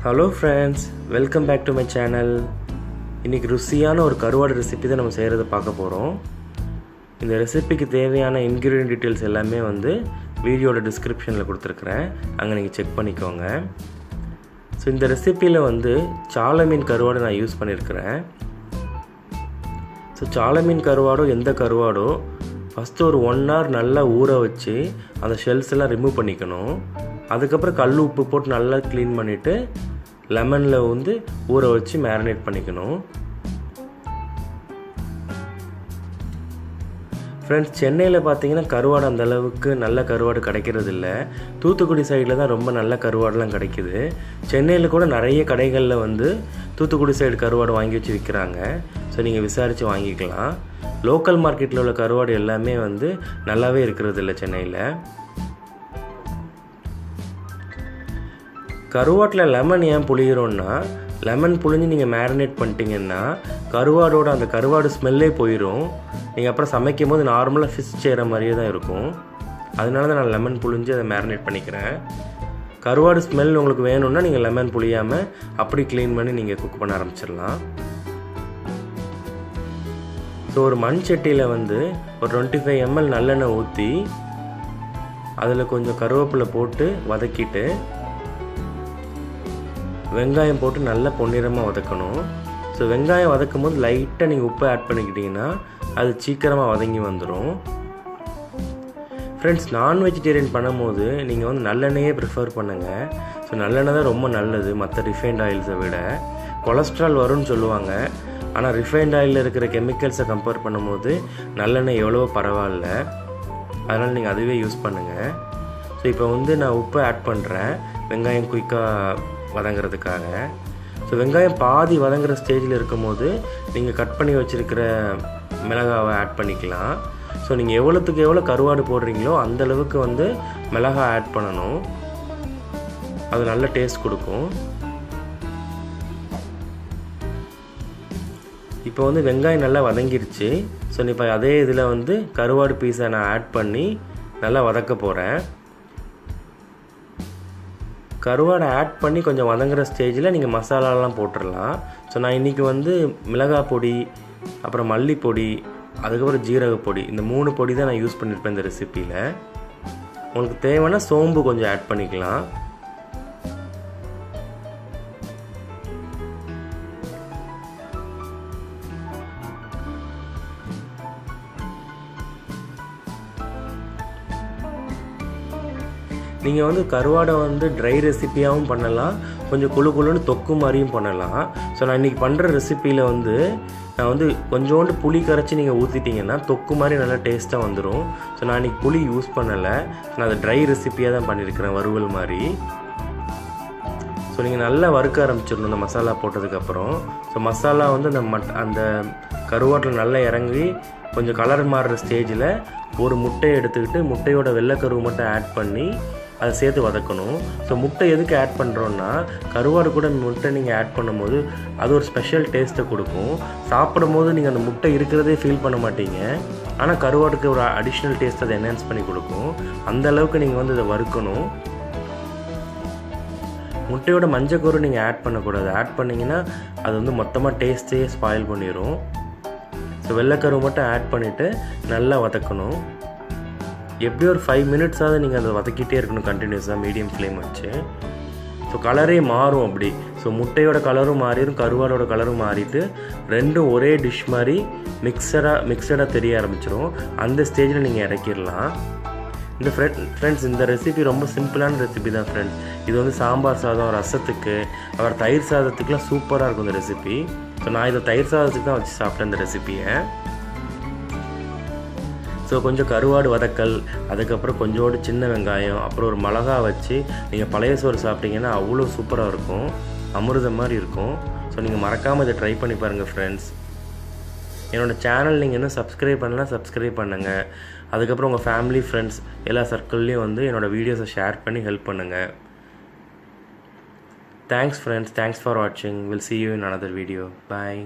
Hello friends, welcome back to my channel. இன்னைக்கு ருசியான ஒரு கருவாடு ரெசிபி தான் நம்ம செய்யறது பார்க்க போறோம். இந்த ரெசிபிக்கு தேவையான இன்கிரிடியன்ட் டீடைல்ஸ் எல்லாமே வீடியோட டிஸ்கிரிப்ஷன்ல கொடுத்திருக்கேன். அங்க நீங்க செக் பண்ணிக்கோங்க. சோ இந்த ரெசிபில சால மீன் கருவாடு நான் யூஸ் பண்ணியிருக்கேன். சோ சால மீன் கருவாடோ எந்த கருவாடோ ஃபர்ஸ்ட் ஒரு 1 hour நல்லா ஊற வச்சு அந்த ஷெல்ஸ் எல்லாம் ரிமூவ் பண்ணிக்கணும். அதுக்கு அப்புறம் கல் உப்பு போட்டு நல்லா க்ளீன் பண்ணிட்டு லெமன்ல ஊற வச்சு மேரினேட் பண்ணிக்கணும். ஃப்ரெண்ட்ஸ், சென்னையில் பார்த்தீங்கன்னா கருவாடு அந்த அளவுக்கு நல்ல கருவாடு கிடைக்கிறது இல்லை. தூத்துக்குடி சைடில் தான் ரொம்ப நல்ல கருவாடுலாம் கிடைக்குது. சென்னையில் கூட நிறைய கடைகளில் தூத்துக்குடி சைடு கருவாடு வாங்கி வச்சு விற்கிறாங்க. ஸோ நீங்கள் விசாரித்து வாங்கிக்கலாம். லோக்கல் மார்க்கெட்டில் உள்ள கருவாடு எல்லாமே நல்லாவே இருக்கிறது இல்லை சென்னையில். கருவாட்டில் லெமன் ஏன் புளிகிறோன்னா, லெமன் புளிஞ்சு நீங்கள் மேரினேட் பண்ணிட்டீங்கன்னா கருவாடோட அந்த கருவாடு ஸ்மெல்லே போயிடும். நீங்கள் அப்புறம் சமைக்கும் போது நார்மலாக ஃபிஷ் செய்கிற மாதிரியே தான் இருக்கும். அதனால தான் நான் லெமன் புளிஞ்சு அதை மேரினேட் பண்ணிக்கிறேன். கருவாடு ஸ்மெல் உங்களுக்கு வேணும்னா நீங்கள் லெமன் புளியாமல் அப்படி க்ளீன் பண்ணி நீங்கள் குக் பண்ண ஆரம்பிச்சிடலாம். ஸோ ஒரு மண் சட்டியில் ஒரு 25 ml நல்லெண்ணெய் ஊற்றி அதில் கொஞ்சம் கருவேப்பிலை போட்டு வதக்கிட்டு வெங்காயம் போட்டு நல்லா பொன்னிறமாக வதக்கணும். ஸோ வெங்காயம் வதக்கும் போது லைட்டாக நீங்கள் உப்பு ஆட் பண்ணிக்கிட்டிங்கன்னா அது சீக்கிரமாக வதங்கி வந்துடும். ஃப்ரெண்ட்ஸ், நான் வெஜிடேரியன் பண்ணும்போது நீங்கள் நல்லெண்ணெயே ப்ரிஃபர் பண்ணுங்கள். ஸோ நல்லெண்ணெய் தான் ரொம்ப நல்லது மற்ற ரிஃபைண்ட் ஆயில்ஸை விட. கொலஸ்ட்ரால் வரும்னு சொல்லுவாங்க, ஆனால் ரிஃபைண்ட் ஆயிலில் இருக்கிற கெமிக்கல்ஸை கம்பேர் பண்ணும்போது நல்லெண்ணெய் எவ்வளோ பரவாயில்ல. அதனால் நீங்கள் அதுவே யூஸ் பண்ணுங்கள். ஸோ இப்போ நான் உப்பு ஆட் பண்ணுறேன் வெங்காயம் குயிக்காக வதங்கிறதுக்காக. ஸோ வெங்காயம் பாதி வதங்குற ஸ்டேஜில் இருக்கும்போது நீங்கள் கட் பண்ணி வச்சுருக்கிற மிளகாவை ஆட் பண்ணிக்கலாம். ஸோ நீங்கள் எவ்வளோத்துக்கு எவ்வளோ கருவாடு போடுறீங்களோ அந்தளவுக்கு மிளகாய் ஆட் பண்ணணும். அது நல்ல டேஸ்ட் கொடுக்கும். இப்போ வெங்காயம் நல்லா வதங்கிருச்சு. ஸோ இப்போ அதே இதில் கருவாடு பீஸை நான் ஆட் பண்ணி நல்லா வதக்க போகிறேன். கருவாடை ஆட் பண்ணி கொஞ்சம் வதங்குற ஸ்டேஜில் நீங்கள் மசாலாலாம் போட்டுடலாம். ஸோ நான் இன்றைக்கி மிளகாய் பொடி, அப்புறம் மல்லிப்பொடி, அதுக்கப்புறம் ஜீரகப்பொடி, இந்த 3 பொடி தான் நான் யூஸ் பண்ணியிருப்பேன் இந்த ரெசிப்பியில். உங்களுக்கு தேவைன்னா சோம்பு கொஞ்சம் ஆட் பண்ணிக்கலாம். நீங்கள் கருவாடை ட்ரை ரெசிப்பியாகவும் பண்ணலாம், கொஞ்சம் குழு குழுன்னு தொக்கு மாதிரியும் பண்ணலாம். ஸோ நான் இன்றைக்கி பண்ணுற ரெசிப்பியில் நான் கொஞ்சோண்டு புளி கரைச்சி நீங்கள் ஊற்றிட்டிங்கன்னா தொக்கு மாதிரி நல்லா டேஸ்ட்டாக வந்துடும். ஸோ நான் இன்றைக்கி புளி யூஸ் பண்ணலை, நான் அதை ட்ரை ரெசிப்பியாக தான் பண்ணியிருக்கிறேன், வறுவல் மாதிரி. ஸோ நீங்கள் நல்லா வறுக்க ஆரம்பிச்சிடணும் இந்த மசாலா போட்டதுக்கப்புறம். ஸோ மசாலா அந்த கருவாட்டில் நல்லா இறங்கி கொஞ்சம் கலர் மாறுற ஸ்டேஜில் ஒரு முட்டையை எடுத்துக்கிட்டு முட்டையோட வெள்ளைக்கருவு மட்டும் ஆட் பண்ணி அதை சேர்த்து வதக்கணும். ஸோ முட்டை எதுக்கு ஆட் பண்ணுறோன்னா, கருவாடு கூட முட்டை நீங்கள் ஆட் பண்ணும்போது அது ஒரு ஸ்பெஷல் டேஸ்ட்டை கொடுக்கும். சாப்பிடும் போது நீங்கள் அந்த முட்டை இருக்கிறதே ஃபீல் பண்ண மாட்டீங்க, ஆனால் கருவாடுக்கு ஒரு அடிஷ்னல் டேஸ்ட் அதை என்ஹான்ஸ் பண்ணி கொடுக்கும். அந்த அளவுக்கு நீங்கள் இதை வறுக்கணும். முட்டையோட மஞ்சக்கரு நீங்கள் ஆட் பண்ணக்கூடாது. ஆட் பண்ணிங்கன்னா அது மொத்தமாக டேஸ்ட்டே ஸ்பாயில் பண்ணிடும். ஸோ வெள்ளைக்கரு மட்டும் ஆட் பண்ணிவிட்டு நல்லா வதக்கணும். எப்படி ஒரு 5 minutesஆவது நீங்கள் அதை வதக்கிட்டே இருக்கணும் கண்டினியூஸாக, மீடியம் ஃப்ளேம் வச்சு. ஸோ கலரே மாறும் அப்படி. ஸோ முட்டையோட கலரும் மாறிடும், கருவாடோட கலரும் மாறிட்டு ரெண்டும் ஒரே டிஷ் மாதிரி மிக்சடாக தெரிய ஆரம்பிச்சிடும். அந்த ஸ்டேஜில் நீங்கள் இறக்கிடலாம். இந்த ஃப்ரெண்ட்ஸ், இந்த ரெசிபி ரொம்ப சிம்பிளான ரெசிபி தான் ஃப்ரெண்ட்ஸ். இது சாம்பார் சாதம், ரசத்துக்கு, அப்புறம் தயிர் சாதத்துக்குலாம் சூப்பராக இருக்கும் இந்த ரெசிபி. ஸோ நான் இதை தயிர் சாதத்துக்கு தான் வச்சு சாப்பிட்டேன் இந்த ரெசிப்பியை. ஸோ கொஞ்சம் கருவாடு வதக்கல், அதுக்கப்புறம் கொஞ்சோடு சின்ன வெங்காயம், அப்புறம் ஒரு மிளகா வச்சு நீங்கள் பழைய சோறு சாப்பிட்டீங்கன்னா அவ்வளோ சூப்பராக இருக்கும், அமிர்தம் மாதிரி இருக்கும். ஸோ நீங்கள் மறக்காமல் இதை ட்ரை பண்ணி பாருங்கள் ஃப்ரெண்ட்ஸ். என்னோடய சேனல் நீங்கள் இன்னும் சப்ஸ்கிரைப் பண்ணலாம், சப்ஸ்கிரைப் பண்ணுங்கள். அதுக்கப்புறம் உங்கள் ஃபேமிலி, ஃப்ரெண்ட்ஸ் எல்லா சர்க்கிள்லேயும் என்னோடய வீடியோஸை ஷேர் பண்ணி ஹெல்ப் பண்ணுங்கள். தேங்க்ஸ் ஃப்ரெண்ட்ஸ், தேங்க்ஸ் ஃபார் வாட்சிங். Will see you in another video. Bye.